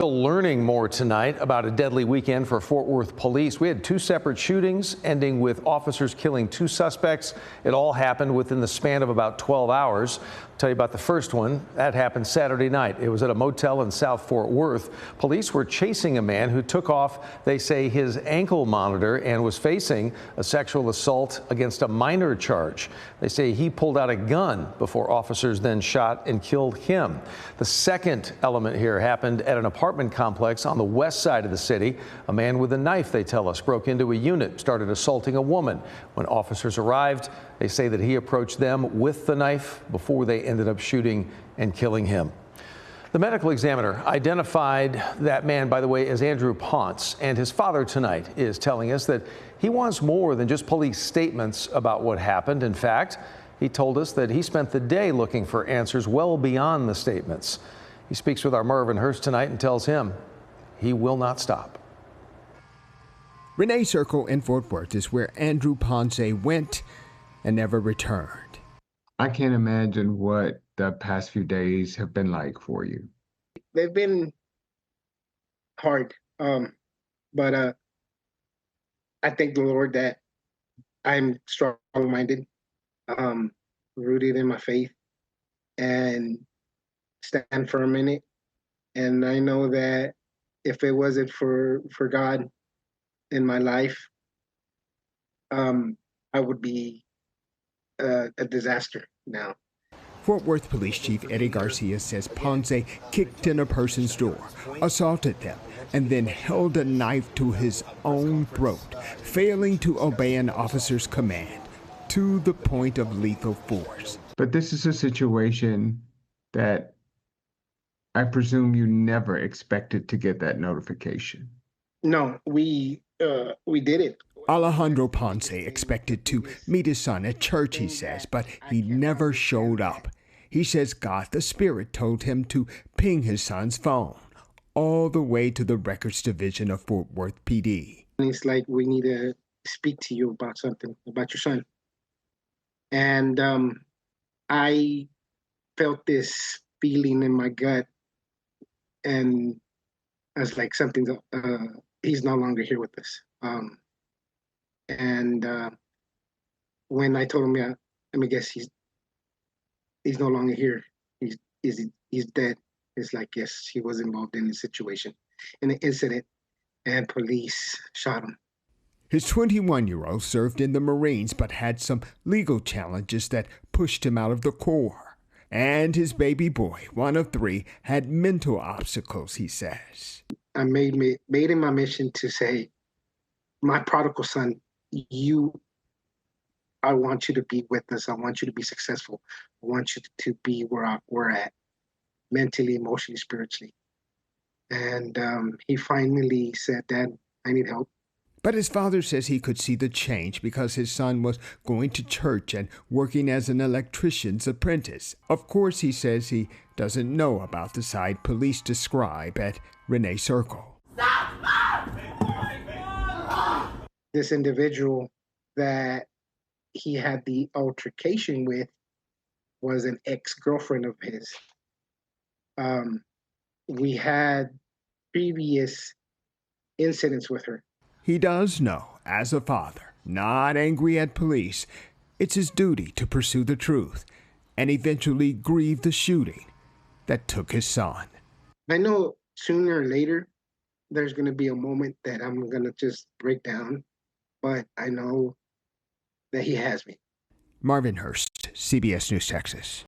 Still learning more tonight about a deadly weekend for Fort Worth police. We had two separate shootings ending with officers killing two suspects. It all happened within the span of about 12 hours. I'll tell you about the first one. That happened Saturday night. It was at a motel in South Fort Worth. Police were chasing a man who took off, they say, his ankle monitor and was facing a sexual assault against a minor charge. They say he pulled out a gun before officers then shot and killed him. The second element here happened at an apartment complex on the west side of the city. A man with a knife, they tell us, broke into a unit, started assaulting a woman. When officers arrived, they say that he approached them with the knife before they ended up shooting and killing him. The medical examiner identified that man, by the way, as Andrew Ponce, and his father tonight is telling us that he wants more than just police statements about what happened. In fact, he told us that he spent the day looking for answers well beyond the statements. He speaks with our Marvin Hurst tonight and tells him he will not stop. Renee Circle in Fort Worth is where Andrew Ponce went and never returned. I can't imagine what the past few days have been like for you. They've been hard, but I thank the Lord that I'm strong-minded, rooted in my faith, and stand firm in it. And I know that if it wasn't for God in my life, I would be a disaster now. Fort Worth Police Chief Eddie Garcia says Ponce kicked in a person's door, assaulted them, and then held a knife to his own throat, failing to obey an officer's command to the point of lethal force. But this is a situation that I presume you never expected to get that notification. No, we did it. Alejandro Ponce expected to meet his son at church, he says, but he never showed up. He says God the Spirit told him to ping his son's phone all the way to the Records Division of Fort Worth PD. And it's like, we need to speak to you about something, about your son. And I felt this feeling in my gut, and I was like, something's he's no longer here with us. And when I told him, yeah, let me guess, he's no longer here. He's dead. It's like, yes, he was involved in the situation, in an incident, and police shot him. His 21-year-old served in the Marines but had some legal challenges that pushed him out of the Corps. And his baby boy, one of three, had mental obstacles, he says. I made it my mission to say, my prodigal son, I want you to be with us. I want you to be successful. I want you to be where we're at, mentally, emotionally, spiritually. And he finally said, Dad, I need help. But his father says he could see the change because his son was going to church and working as an electrician's apprentice. Of course, he says he doesn't know about the side police describe at Renee Circle. This individual that he had the altercation with was an ex-girlfriend of his. We had previous incidents with her. He does know, as a father, not angry at police, it's his duty to pursue the truth and eventually grieve the shooting that took his son. I know sooner or later there's going to be a moment that I'm going to just break down, but I know that he has me. Marvin Hurst, CBS News, Texas.